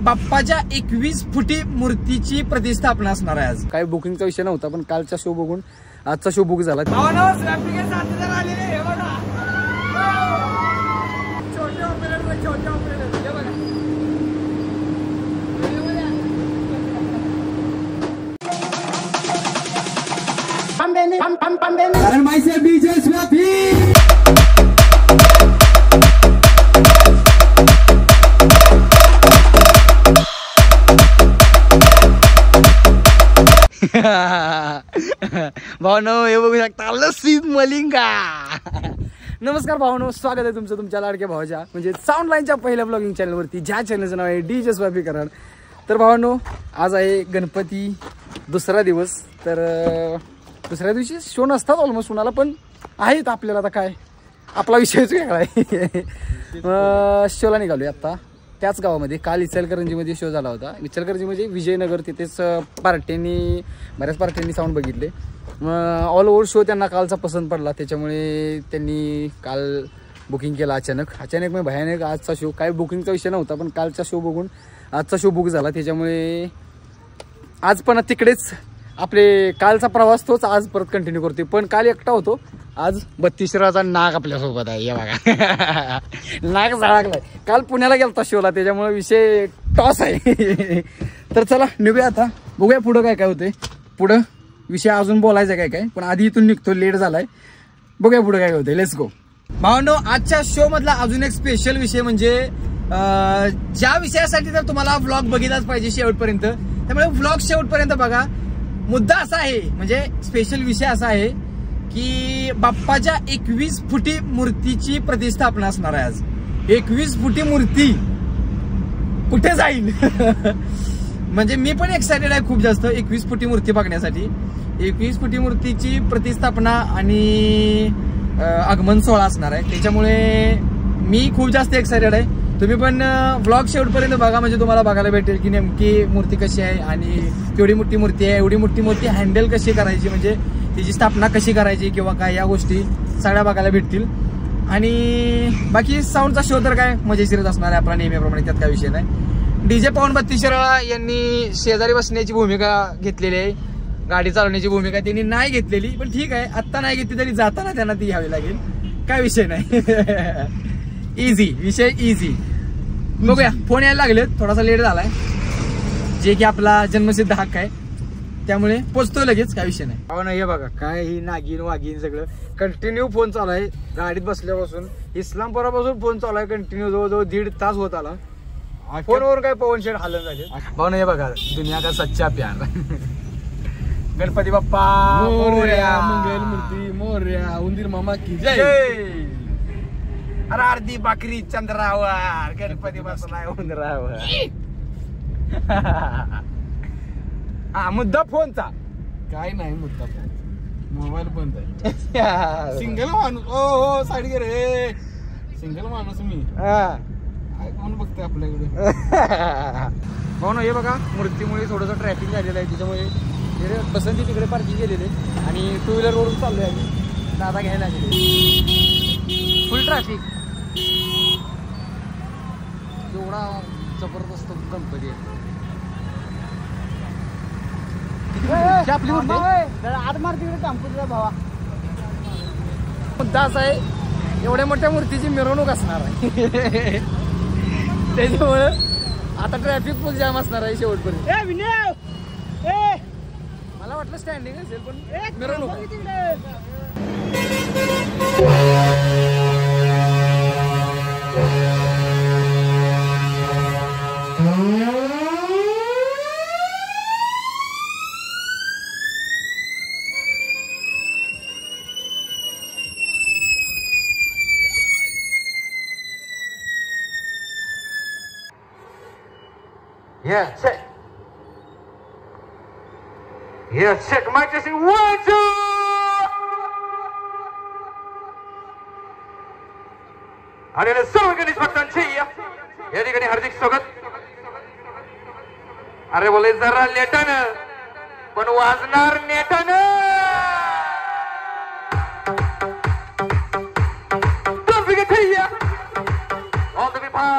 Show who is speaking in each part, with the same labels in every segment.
Speaker 1: बाप्पाच्या 21 फुटी मूर्तीची प्रतिष्ठापना असणार आहे आज.
Speaker 2: काही बुकिंगचा विषय नव्हता, पण कालचा शो बघून आजचा शो बुक झाला.
Speaker 1: कारण माहिती डीजे स्वाती
Speaker 2: भावनो हे बघू शकता लसीत मलिंगा. नमस्कार भावनो, स्वागत आहे तुमचं तुमच्या लाडक्या भावाच्या म्हणजे साऊंड लाईनच्या पहिल्या ब्लॉगिंग चॅनलवरती, ज्या चॅनलचं नाव आहे डीजे स्वाती कराड. तर भावनो, आज आहे गणपती दुसरा दिवस. तर दुसऱ्या दिवशी शो नसतात ऑलमोस्ट कुणाला, पण आहेत आपल्याला. आता काय आपला विषयच वेगळा आहे. शोला निघालोय आता त्याच गावामध्ये. काल इचलकरंजीमध्ये शो झाला होता. इचलकरंजी म्हणजे विजयनगर, तिथेच बऱ्याच पार्ट्यांनी साऊंड बघितले. ऑल ओव्हर शो त्यांना कालचा पसंत पडला, त्याच्यामुळे त्यांनी काल बुकिंग केलं अचानक म्हणजे भयानक. आजचा शो काय बुकिंगचा विषय नव्हता, पण कालचा शो बघून आजचा शो बुक झाला. त्याच्यामुळे आज पण तिकडेच आपले कालचा प्रवास तोच आज परत कंटिन्यू करतोय. पण काल एकटा होतो, आज 32 शिराचा नाग आपल्यासोबत आहे. या बघा नाग झळकलाय. काल पुण्याला गेलता शोला, त्याच्यामुळे विषय टॉस आहे. तर चला निघूया आता, बघूया पुढं काय काय होते. पुढं विषय अजून बोलायचा काय काय, पण आधी इथून निघतो, लेट झालाय. बघूया पुढं काय होते. Let's go.
Speaker 1: भावनो, आजच्या शो मधला अजून एक स्पेशल विषय म्हणजे ज्या विषयासाठी तर तुम्हाला व्लॉग बघितलाच पाहिजे शेवटपर्यंत, त्यामुळे व्लॉग शेवटपर्यंत बघा. मुद्दा असा आहे, म्हणजे स्पेशल विषय असा आहे की बाप्पाच्या 21 फुटी मूर्तीची प्रतिष्ठापना असणार आहे आज. 21 फुटी मूर्ती कुठे जाईल? म्हणजे मी पण एक्सायटेड आहे खूप जास्त 21 फुटी मूर्ती बघण्यासाठी. 21 फुटी मूर्तीची प्रतिष्ठापना आणि आगमन सोहळा असणार आहे, त्याच्यामुळे मी खूप जास्त एक्सायटेड आहे. तुम्ही पण व्लॉग शेवटपर्यंत बघा, म्हणजे तुम्हाला बघायला भेटेल की नेमकी मूर्ती कशी आहे आणि केवढी मोठी मूर्ती आहे, एवढी मोठी मूर्ती हँडल कशी करायची, म्हणजे तिची स्थापना कशी करायची किंवा काय, या गोष्टी सगळ्या बघायला भेटतील. आणि बाकी साऊंडचा शो तर काय मजेशीरच असणार आहे आपला नेहमीप्रमाणे, त्यात काय विषय नाही. डीजे पवन 32 शिराळा यांनी शेजारी बसण्याची भूमिका घेतलेली आहे, गाडी चालवण्याची भूमिका त्यांनी नाही घेतलेली, पण ठीक आहे. आत्ता नाही घेतली तरी जाताना त्यांना ती घ्यावी लागेल, काय विषय नाही. इझी विषय, इझी. बघूया, फोन यायला लागले, थोडासा लेट झालाय, जे की आपला जन्मसिद्ध हक्क आहे, त्यामुळे पोचतोय लगेच, काय विषय नाही.
Speaker 2: हो ना, हे बघा काय ही नागिन वागिन सगळं कंटिन्यू फोन चालू आहे. गाडीत बसल्यापासून इस्लामपुरापासून फोन चालू आहे कंटिन्यू, जवळजवळ 1.5 तास होत आला. फोनवर काय पवन शेड हालन झाले. भाऊ ना, हे बघा दुनिया का सच्चा प्यार. गणपती बाप्पा मोरया,
Speaker 1: मंगल मूर्ती मोरया, उंदीर मामा की जय.
Speaker 2: अरे अर्धी बाकरी चंद्रावर, गणपती बसलाय उंदरावर. हा मुद्दा फोनचा
Speaker 1: काय नाही, मुद्दा मोबाईल बंद आहे. सिंगल माणूस, ओ साडी गे रे, सिंगल माणूस मी काय कोण बघतोय आपल्याकडे.
Speaker 2: हो ना, हे बघा मूर्तीमुळे थोडंसं ट्रॅफिक झालेलं आहे, त्याच्यामुळे पसंती तिकडे पार्किंग केलेली आहे आणि टू व्हीलर रोडून चाललोय आम्ही. दादा घ्यायला लागले, फुल ट्रॅफिक. एवढा जबरदस्त गणपती आहे. आपली आत मार तिकडे कॉम्प्युटर भावा. मुद्दा असा आहे, एवढ्या मोठ्या मूर्तीची मिरवणूक असणार आहे, त्याच्यामुळे आता ट्रॅफिक फुल जाम असणार आहे शेवटपर्यंत. मला वाटलं स्टँडिंग असेल, पण मिरवणूक
Speaker 3: Yeah, check. Yeah, check. Mic testing. 1, 2. आणि सर्व गणेश भक्तांची या ठिकाणी हार्दिक स्वागत. अरे बोले जरा लेटानं पण वाजणार नेटानं. Don't forget to all the people.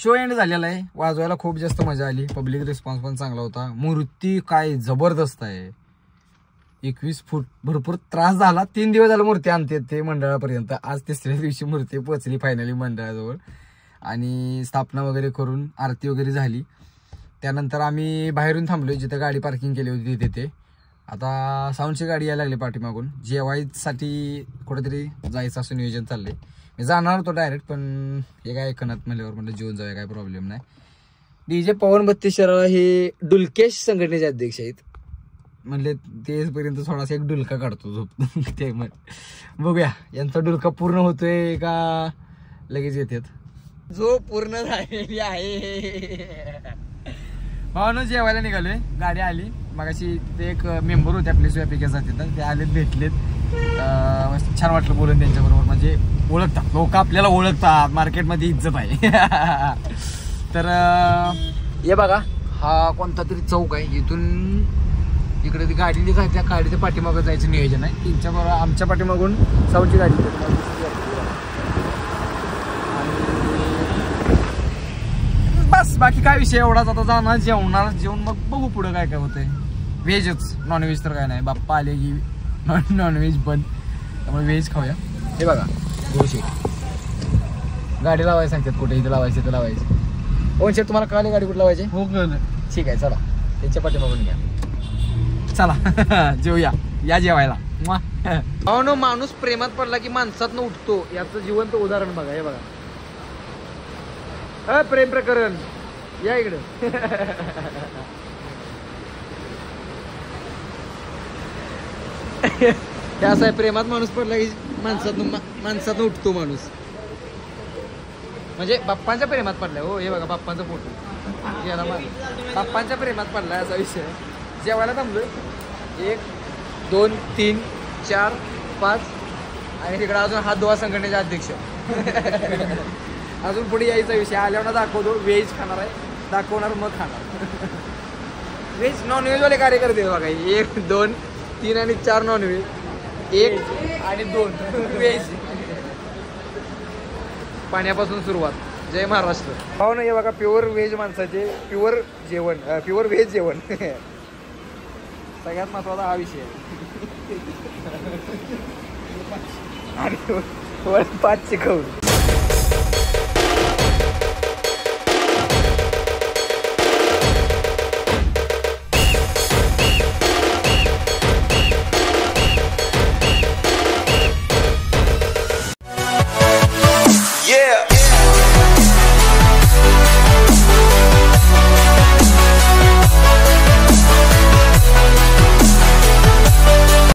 Speaker 2: Show end झालेला आहे. वाजवायला खूप जास्त मजा आली. पब्लिक रिस्पॉन्स पण चांगला होता. मूर्ती काय जबरदस्त आहे. 21 फूट. भरपूर त्रास झाला. 3 दिवस झाला मूर्ती आणते ते मंडळापर्यंत. आज 3ऱ्या दिवशी मूर्ती पोहोचली फायनली मंडळाजवळ आणि स्थापना वगैरे करून आरती वगैरे झाली. त्यानंतर आम्ही बाहेरून थांबलो जिथे गाडी पार्किंग केली होती तिथे. आता साऊंडची गाडी यायला लागली पाठीमागून. जेवायसाठी कुठेतरी जायचं असं नियोजन चाललंय. मी जाणार होतो डायरेक्ट पण हे काय ऐकणार म्हणल्यावर म्हणलं जेवून जाऊया, काय प्रॉब्लेम नाही.
Speaker 1: DJ पवन बत्तीस हे डुलकेश संघटनेचे अध्यक्ष आहेत.
Speaker 2: म्हणले तेपर्यंत थोडासा एक डुलका काढतो झोप ते मग बघूया यांचा डुलका पूर्ण होतोय का लगेच येतात.
Speaker 1: जो पूर्ण झालेली आहे.
Speaker 2: भावानं जेवायला निघालोय. गाडी आली मगाशी. ते एक मेंबर होते आपले स्वयंपाकीच्या जातीत ते आलेत भेटलेत. छान वाटलं बोलून त्यांच्याबरोबर. म्हणजे ओळखतात लोक आपल्याला ओळखतात. मार्केटमध्ये इज्जत आहे. तर हे बघा हा कोणता तरी चौक आहे. इथून इकडे ती गाडी त्या गाडीच्या पाठीमागं जायचं नियोजन आहे. त्यांच्याबरोबर आमच्या पाठीमागून साऊंडची गाडी. बस बाकी काय विषय एवढाच. आता जाणार जेवणार. जेवण मग बघू पुढं काय काय होतंय. व्हेजच. नॉनव्हेज तर काय नाही. बाप्पा आले की नॉनव्हेज बंद. त्यामुळे व्हेज खाऊया. हे बघा गोशी गाडी लावायला सांगतात. कुठे इथे लावायचं इथे लावायचं. कोण शेट तुम्हाला कळाली गाडी कुठे लावायची?
Speaker 1: हो कळलं.
Speaker 2: ठीक आहे चला त्यांच्या पाठीमागून घ्या. चला जेवूया. या जेवायला.
Speaker 1: हो माणूस प्रेमात पडला की माणसात उठतो.
Speaker 2: याचं जिवंत उदाहरण बघा. हे बघा प्रेम प्रकरण. या इकडे.
Speaker 1: हे असं आहे. प्रेमात माणूस पडला की माणसात उठतो माणूस.
Speaker 2: म्हणजे बाप्पांच्या प्रेमात पडलाय. हो हे बघा बाप्पांचा फोटो याला बाप्पांच्या प्रेमात पडलाय असा विषय. जेवायला थांबलोय. 1 2 3 4 5 आणि तिकडे अजून हात धुवा संघटनेचे अध्यक्ष. अजून पुढे यायचा विषय. आल्यावर दाखवतो. व्हेज खाणार आहे. दाखवणार मग खाणार. व्हेज नॉनव्हेज वाले कार्यकर्ते बघा. 1 2 3 आणि 4 नॉनव्हेज. 1 आणि 2 व्हेज. पाण्यापासून सुरुवात. जय महाराष्ट्र. हो ना हे बघा प्युअर व्हेज माणसाचे प्युअर जेवण. प्युअर व्हेज जेवण. सगळ्यात महत्वाचा हा विषय आहे. आणि 5 शिकवून